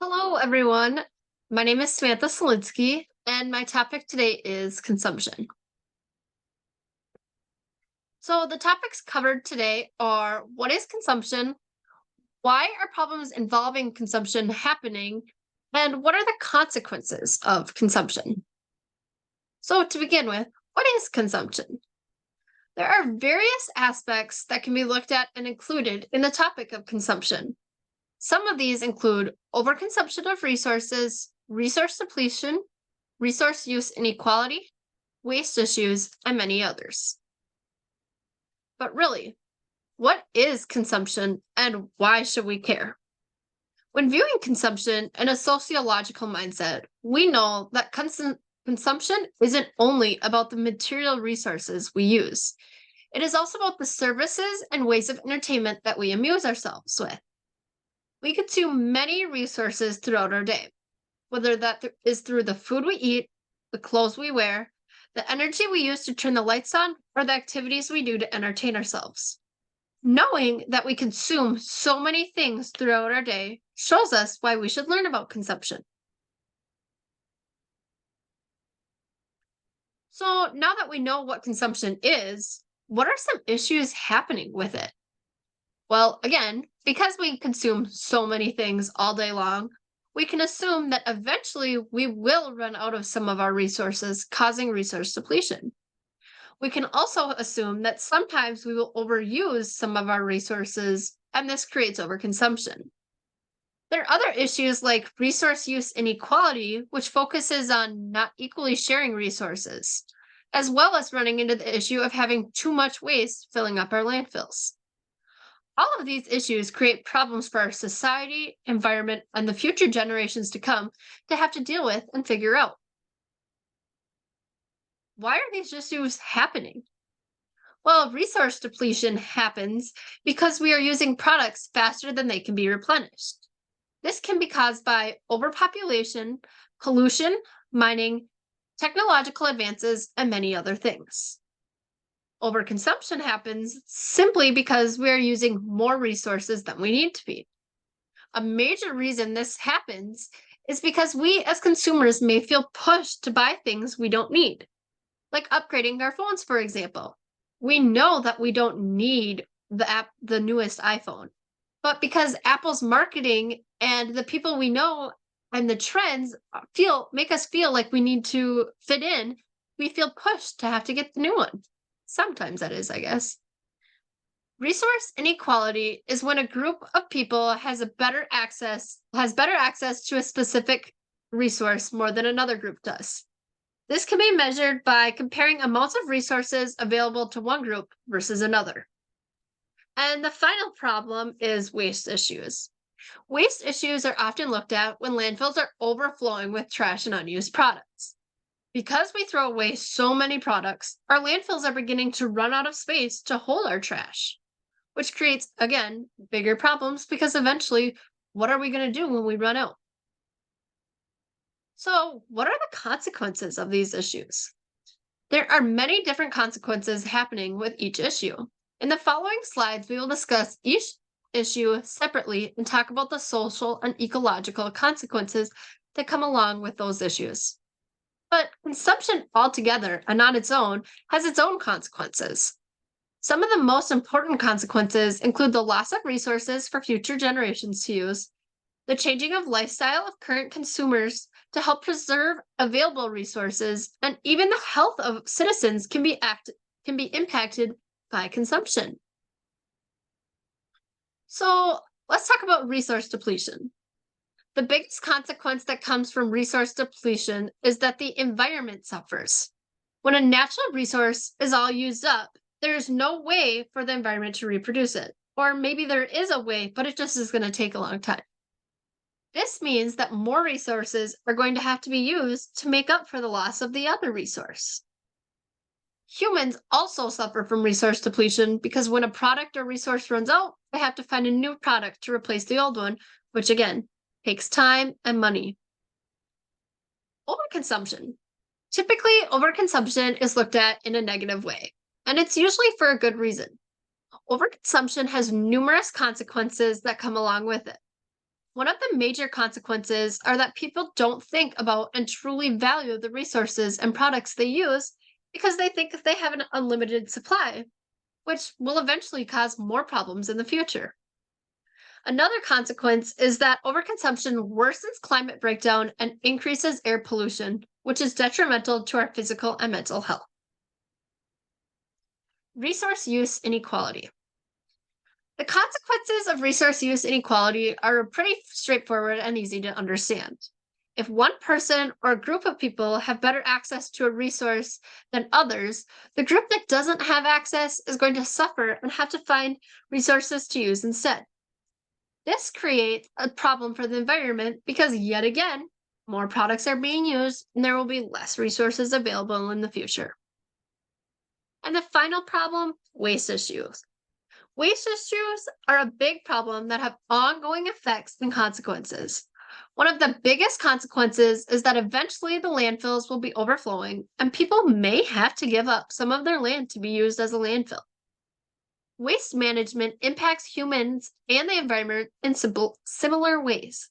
Hello, everyone. My name is Samantha Solinsky, and my topic today is consumption. So, the topics covered today are what is consumption, why are problems involving consumption happening, and what are the consequences of consumption? So, to begin with, what is consumption? There are various aspects that can be looked at and included in the topic of consumption. Some of these include overconsumption of resources, resource depletion, resource use inequality, waste issues, and many others. But really, what is consumption and why should we care? When viewing consumption in a sociological mindset, we know that consumption isn't only about the material resources we use. It is also about the services and ways of entertainment that we amuse ourselves with. We consume many resources throughout our day, whether that is through the food we eat, the clothes we wear, the energy we use to turn the lights on, or the activities we do to entertain ourselves. Knowing that we consume so many things throughout our day shows us why we should learn about consumption. So now that we know what consumption is, what are some issues happening with it? Well, again, because we consume so many things all day long, we can assume that eventually we will run out of some of our resources, causing resource depletion. We can also assume that sometimes we will overuse some of our resources, and this creates overconsumption. There are other issues like resource use inequality, which focuses on not equally sharing resources, as well as running into the issue of having too much waste filling up our landfills. All of these issues create problems for our society, environment, and the future generations to come to have to deal with and figure out. Why are these issues happening? Well, resource depletion happens because we are using products faster than they can be replenished. This can be caused by overpopulation, pollution, mining, technological advances, and many other things. Overconsumption happens simply because we are using more resources than we need to be. A major reason this happens is because we as consumers may feel pushed to buy things we don't need, like upgrading our phones, for example. We know that we don't need the newest iPhone, but because Apple's marketing and the people we know and the trends make us feel like we need to fit in, we feel pushed to have to get the new one. Sometimes that is, I guess. Resource inequality is when a group of people has better access to a specific resource more than another group does. This can be measured by comparing amounts of resources available to one group versus another. And the final problem is waste issues. Waste issues are often looked at when landfills are overflowing with trash and unused products. Because we throw away so many products, our landfills are beginning to run out of space to hold our trash, which creates, again, bigger problems because eventually, what are we going to do when we run out? So, what are the consequences of these issues? There are many different consequences happening with each issue. In the following slides, we will discuss each issue separately and talk about the social and ecological consequences that come along with those issues. But consumption altogether and on its own has its own consequences. Some of the most important consequences include the loss of resources for future generations to use, the changing of lifestyle of current consumers to help preserve available resources, and even the health of citizens can be impacted by consumption. So let's talk about resource depletion. The biggest consequence that comes from resource depletion is that the environment suffers. When a natural resource is all used up, there is no way for the environment to reproduce it. Or maybe there is a way, but it just is going to take a long time. This means that more resources are going to have to be used to make up for the loss of the other resource. Humans also suffer from resource depletion because when a product or resource runs out, they have to find a new product to replace the old one, which again, takes time and money. Overconsumption. Typically, overconsumption is looked at in a negative way, and it's usually for a good reason. Overconsumption has numerous consequences that come along with it. One of the major consequences are that people don't think about and truly value the resources and products they use because they think they have an unlimited supply, which will eventually cause more problems in the future. Another consequence is that overconsumption worsens climate breakdown and increases air pollution, which is detrimental to our physical and mental health. Resource use inequality. The consequences of resource use inequality are pretty straightforward and easy to understand. If one person or a group of people have better access to a resource than others, the group that doesn't have access is going to suffer and have to find resources to use instead. This creates a problem for the environment because, yet again, more products are being used and there will be less resources available in the future. And the final problem, waste issues. Waste issues are a big problem that have ongoing effects and consequences. One of the biggest consequences is that eventually the landfills will be overflowing and people may have to give up some of their land to be used as a landfill. Waste management impacts humans and the environment in similar ways.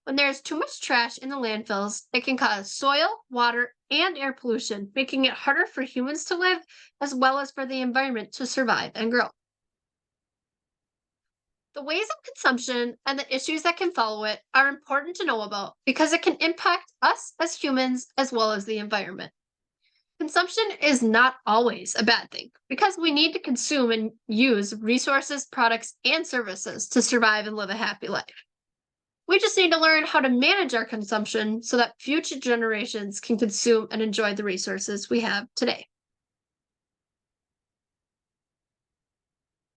When there is too much trash in the landfills, it can cause soil, water, and air pollution, making it harder for humans to live as well as for the environment to survive and grow. The ways of consumption and the issues that can follow it are important to know about because it can impact us as humans as well as the environment. Consumption is not always a bad thing because we need to consume and use resources, products, and services to survive and live a happy life. We just need to learn how to manage our consumption so that future generations can consume and enjoy the resources we have today.